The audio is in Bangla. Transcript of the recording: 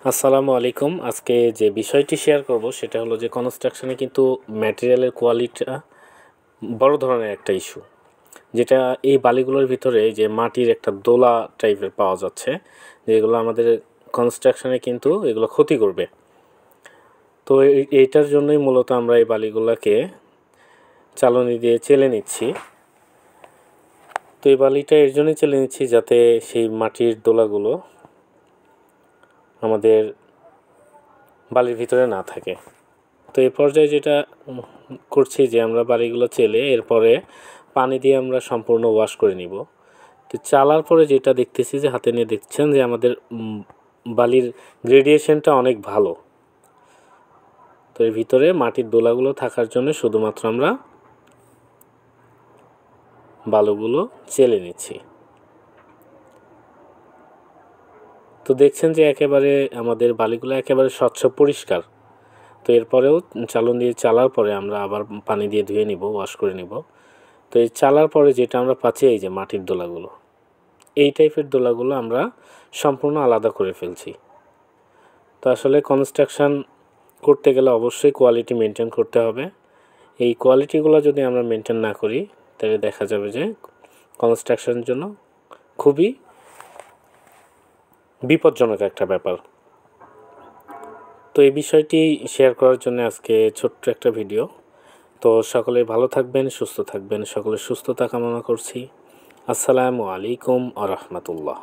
আসসালামু আলাইকুম। আজকে যে বিষয়টি শেয়ার করব সেটা হলো যে কনস্ট্রাকশনে কিন্তু ম্যাটেরিয়ালের কোয়ালিটিটা বড় ধরনের একটা ইস্যু। যেটা এই বালিগুলোর ভিতরে যে মাটির একটা দোলা টাইপের পাওয়া যাচ্ছে, যেগুলো আমাদের কনস্ট্রাকশনে কিন্তু এগুলো ক্ষতি করবে। তো এইটার জন্যই মূলত আমরা এই বালিগুলোকে চালনি দিয়ে চেলে নিচ্ছি। তো এই বালিটা এর জন্যই চেলে নিচ্ছি যাতে সেই মাটির দোলাগুলো আমাদের বালির ভিতরে না থাকে। তো এই পর্যায়ে যেটা করছি যে আমরা বালিগুলো চেলে এরপরে পানি দিয়ে আমরা সম্পূর্ণ ওয়াশ করে নিব। তো চালার পরে যেটা দেখতেছি যে হাতে নিয়ে দেখছেন যে আমাদের বালির গ্রেডিয়েশনটা অনেক ভালো। তো এর ভিতরে মাটির দোলাগুলো থাকার জন্য শুধুমাত্র আমরা বালুগুলো চেলে নিচ্ছি। তো দেখছেন যে একেবারে আমাদের বালিগুলো একেবারে স্বচ্ছ পরিষ্কার। তো এরপরেও চালন দিয়ে চালার পরে আমরা আবার পানি দিয়ে ধুয়ে নিব, ওয়াশ করে নিব। তো এই চালার পরে যেটা আমরা পাচ্ছি এই যে মাটির দোলাগুলো, এই টাইপের দোলাগুলো আমরা সম্পূর্ণ আলাদা করে ফেলছি। তো আসলে কনস্ট্রাকশান করতে গেলে অবশ্যই কোয়ালিটি মেনটেন করতে হবে। এই কোয়ালিটিগুলো যদি আমরা মেনটেন না করি তাহলে দেখা যাবে যে কনস্ট্রাকশনের জন্য খুবই বিপজ্জনক একটা ব্যাপার। তো এই বিষয়টি শেয়ার করার জন্য আজকে ছোট্ট একটা ভিডিও। তো সকলে ভালো থাকবেন, সুস্থ থাকবেন, সকলের সুস্থতা কামনা করছি। আসসালামু আলাইকুম আ রহমতুল্লাহ।